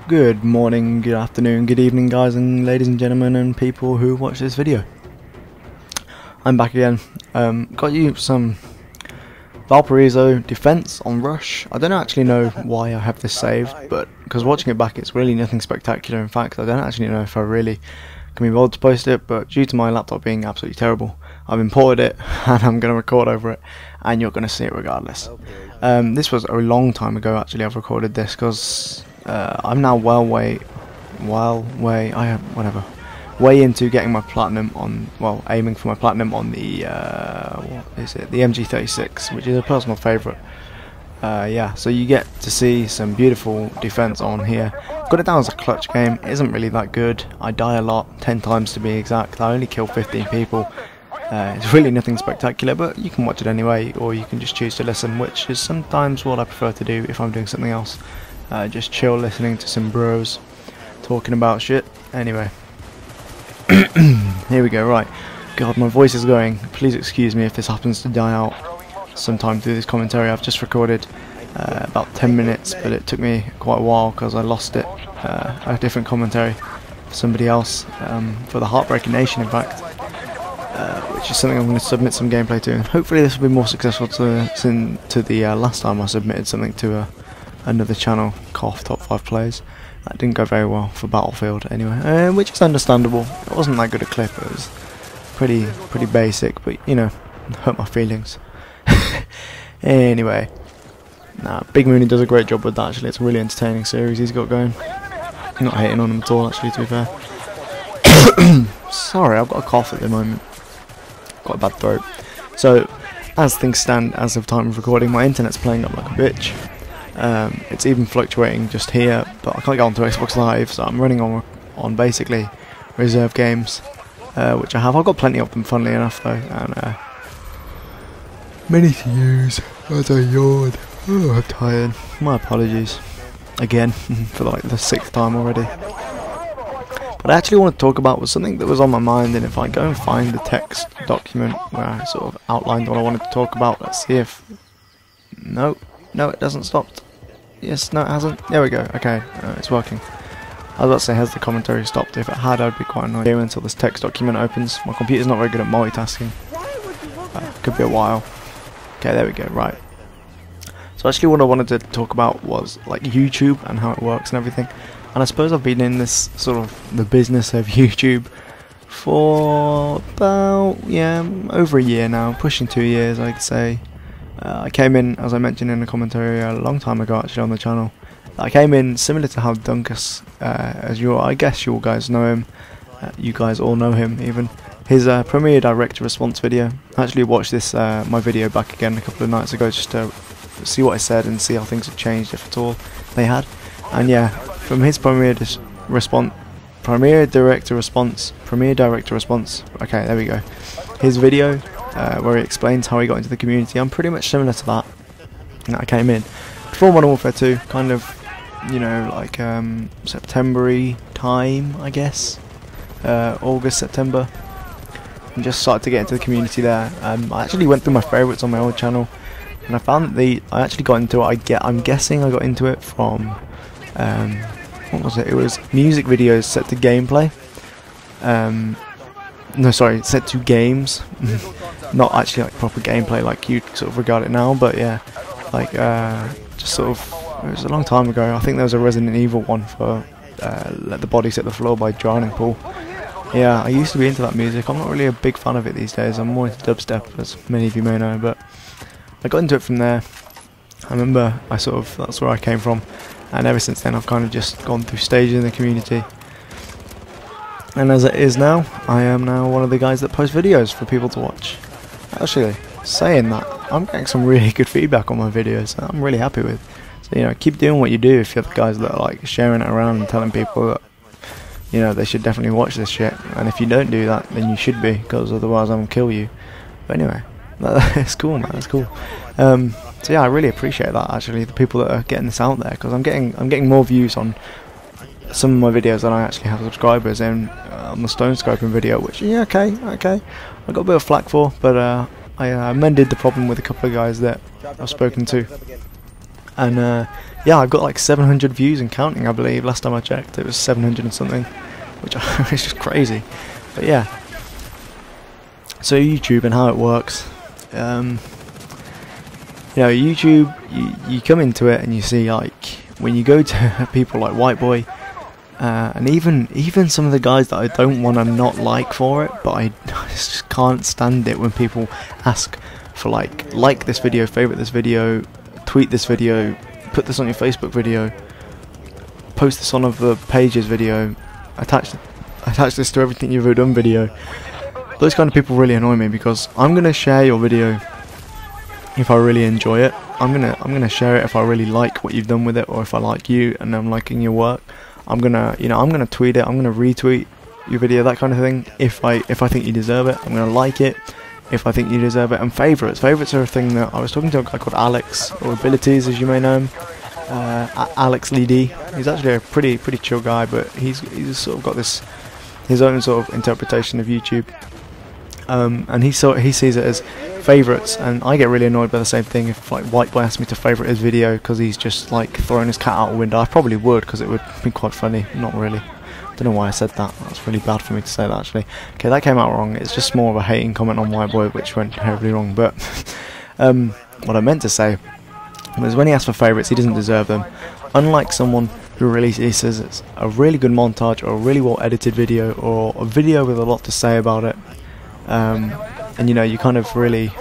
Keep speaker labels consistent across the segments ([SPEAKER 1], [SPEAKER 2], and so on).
[SPEAKER 1] Good morning, good afternoon, good evening guys and ladies and gentlemen and people who watch this video. I'm back again. Got you some Valparaiso defense on Rush. I don't actually know why I have this saved, but because watching it back it's really nothing spectacular. In fact, I don't actually know if I really can be bothered to post it, but due to my laptop being absolutely terrible, I've imported it and I'm going to record over it and you're going to see it regardless. This was a long time ago actually. I've recorded this because I'm now way into getting my platinum on, well, aiming for my platinum on the what is it, the MG36, which is a personal favourite. Yeah, so you get to see some beautiful defense on here. Got it down as a clutch game. It isn't really that good. I die a lot, 10 times to be exact. I only kill 15 people. It's really nothing spectacular, but you can watch it anyway, or you can just choose to listen, which is sometimes what I prefer to do if I'm doing something else. Just chill listening to some bros talking about shit. Anyway, here we go. Right, God, my voice is going. Please excuse me if this happens to die out sometime through this commentary. I've just recorded about 10 minutes, but it took me quite a while because I lost it. A different commentary for somebody else, for the Heartbreaking Nation in fact, which is something I'm going to submit some gameplay to, and hopefully this will be more successful to the last time I submitted something to another channel, Cough Top 5 Plays. That didn't go very well for Battlefield anyway, which is understandable. It wasn't that good a clip. It was pretty basic, but you know, hurt my feelings. Anyway, nah, Big Mooney does a great job with that actually. It's a really entertaining series he's got going. I'm not hating on him at all actually, to be fair. Sorry, I've got a cough at the moment. Got a bad throat. So, as things stand as of time of recording, my internet's playing up like a bitch. It's even fluctuating just here, but I can't get onto Xbox Live, so I'm running on basically reserve games, which I have. I've got plenty of them, funnily enough, though, and many to use as I yawn. Oh, I'm tired. My apologies again for like the 6th time already. What I actually want to talk about was something that was on my mind, and if I go and find the text document where I sort of outlined what I wanted to talk about, let's see if... No, it doesn't stop. Yes, no, it hasn't. There we go. Okay, it's working. I was about to say, has the commentary stopped? If it had, I'd be quite annoyed here until this text document opens. My computer's not very good at multitasking. Could be a while. Okay, there we go. Right. So actually, what I wanted to talk about was like YouTube and how it works and everything. And I suppose I've been in this sort of the business of YouTube for about over a year now, pushing 2 years, I'd say. I came in, as I mentioned in a commentary a long time ago actually on the channel. I came in similar to how Dunkus, I guess you all guys know him, you guys all know him even, his premiere direct response video. I actually watched this my video back again a couple of nights ago just to see what I said and see how things had changed, if at all they had. And yeah, from his premiere director response, okay, there we go, his video where he explains how he got into the community, I'm pretty much similar to that. I came in before Modern Warfare 2, kind of, you know, like September-y time, I guess, August, September, and just started to get into the community there. I actually went through my favourites on my old channel, and I found that I actually got into it, I'm guessing I got into it from, what was it? It was music videos set to gameplay. No, sorry, set to games. Not actually like proper gameplay like you'd sort of regard it now, but yeah, like just sort of, it was a long time ago. I think there was a Resident Evil one for Let the Bodies Hit the Floor by Drowning Pool. Yeah, I used to be into that music. I'm not really a big fan of it these days. I'm more into dubstep, as many of you may know, but I got into it from there. I remember that's where I came from, and ever since then I've kind of just gone through stages in the community. And as it is now, I am now one of the guys that post videos for people to watch. Actually, saying that, I'm getting some really good feedback on my videos that I'm really happy with. So, you know, keep doing what you do if you're the guys that are like sharing it around and telling people that, you know, they should definitely watch this shit. And if you don't do that, then you should be, because otherwise I'm gonna kill you. But anyway, it's cool, man, it's cool. So yeah, I really appreciate that actually, the people that are getting this out there, because I'm getting more views on some of my videos than I actually have subscribers in, on the stone scoping video, which yeah, okay, I got a bit of flack for, but I mended the problem with a couple of guys that I've spoken to, and yeah, I've got like 700 views and counting, I believe. Last time I checked, it was 700 and something, which is just crazy. But yeah, so YouTube and how it works. You know, YouTube, you come into it and you see, like, when you go to people like White Boy, and even some of the guys that I don't want to not like for it, but I just can't stand it when people ask for like this video, favorite this video, tweet this video, put this on your Facebook video, post this on other pages video, attach this to everything you've ever done video. Those kind of people really annoy me, because I'm gonna share your video if I really enjoy it. I'm gonna share it if I really like what you've done with it, or if I like you and I'm liking your work. I'm gonna tweet it, I'm gonna retweet your video, that kind of thing. If I think you deserve it, I'm gonna like it if I think you deserve it. And favourites are a thing that I was talking to a guy called Alex, or Abilities as you may know him, Alex Lee D. He's actually a pretty chill guy, but he's sort of got his own sort of interpretation of YouTube, and he sees it as favourites, and I get really annoyed by the same thing. If like White Boy asked me to favourite his video because he's just like throwing his cat out a window, I probably would, because it would be quite funny. Not really. Don't know why I said that. That's really bad for me to say that, actually. Okay, that came out wrong. It's just more of a hating comment on White Boy, which went terribly wrong. But what I meant to say was, when he asks for favourites, he doesn't deserve them. Unlike someone who releases a really good montage, or a really well edited video, or a video with a lot to say about it, and you know, you kind of really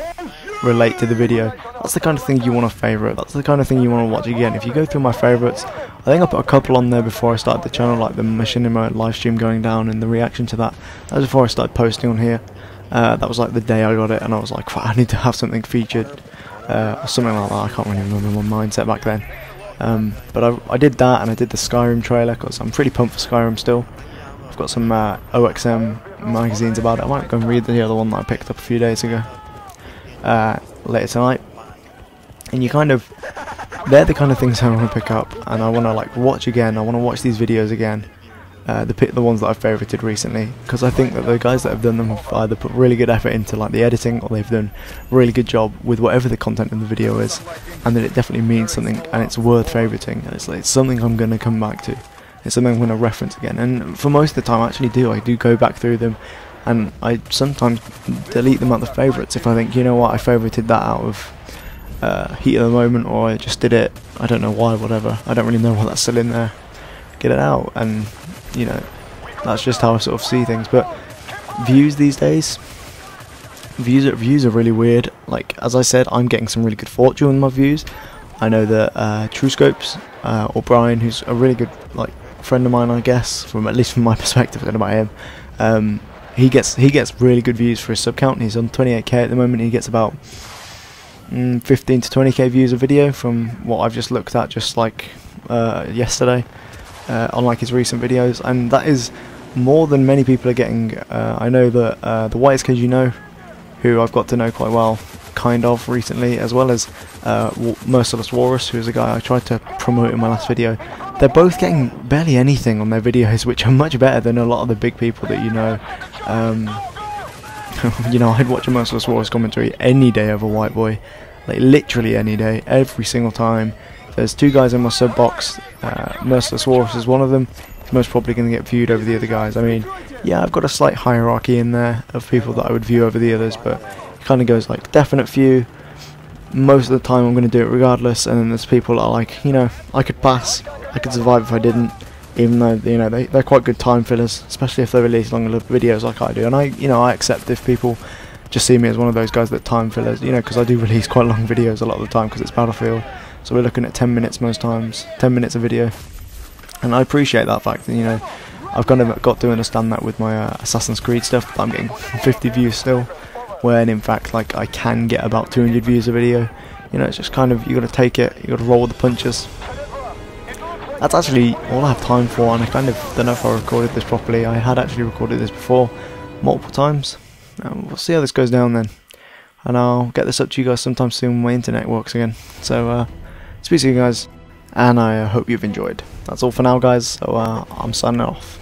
[SPEAKER 1] relate to the video. That's the kind of thing you want to favourite. That's the kind of thing you want to watch again. If you go through my favourites, I think I put a couple on there before I started the channel, like the Machinima live stream going down and the reaction to that. That was before I started posting on here. That was like the day I got it, and I was like, I need to have something featured, or something like that. I can't really remember my mindset back then. But I did that, and I did the Skyrim trailer, because I'm pretty pumped for Skyrim still. I've got some OXM magazines about it. I might go and read the other one that I picked up a few days ago, later tonight. And you kind of, they're the kind of things I want to pick up, and I want to like watch again. I want to watch these videos again, the ones that I've favorited recently, because I think that the guys that have done them have either put really good effort into like the editing, or they've done a really good job with whatever the content in the video is, and that it definitely means something, and it's worth favoriting, and it's something I'm going to come back to. It's something I'm going to reference again, and for most of the time I do go back through them, and I sometimes delete them out the favourites if I think, you know what, I favorited that out of heat of the moment, or I just did it, I don't know why, whatever, I don't really know why that's still in there, get it out. And you know, that's just how I sort of see things. But views these days, views are really weird. Like, as I said, I'm getting some really good fortune with my views. I know that True Scopes, or Brian, who's a really good like friend of mine, I guess, at least from my perspective, I don't know about him, he gets really good views for his sub count. He's on 28k at the moment. He gets about 15 to 20k views a video, from what I've just looked at just like yesterday, on like his recent videos, and that is more than many people are getting. I know that the Whitest Kid, you know, who I've got to know quite well, kind of recently, as well as Merciless Walrus, who's a guy I tried to promote in my last video. They're both getting barely anything on their videos, which are much better than a lot of the big people that you know. You know, I'd watch a Merciless Walrus commentary any day over White Boy, like literally any day, every single time. There's two guys in my sub box. Merciless Walrus is one of them. He's most probably going to get viewed over the other guys. I mean, yeah, I've got a slight hierarchy in there of people that I would view over the others, but it kind of goes like definite few. Most of the time I'm going to do it regardless, and then there's people that are like, you know, I could pass, I could survive if I didn't, even though, you know, they're quite good time fillers, especially if they release longer videos like I do. And I accept if people just see me as one of those guys that time fillers, you know, because I do release quite long videos a lot of the time because it's Battlefield. So we're looking at 10 minutes most times, 10 minutes a video, and I appreciate that fact. And you know, I've kind of got to understand that with my Assassin's Creed stuff, that I'm getting 50 views still, when in fact like I can get about 200 views a video. You know, it's just kind of, you got to take it, you got to roll with the punches. That's actually all I have time for, and I kind of don't know if I recorded this properly. I had actually recorded this before, multiple times. We'll see how this goes down then, and I'll get this up to you guys sometime soon when my internet works again. So speak to you guys, and I hope you've enjoyed. That's all for now, guys, so I'm signing off.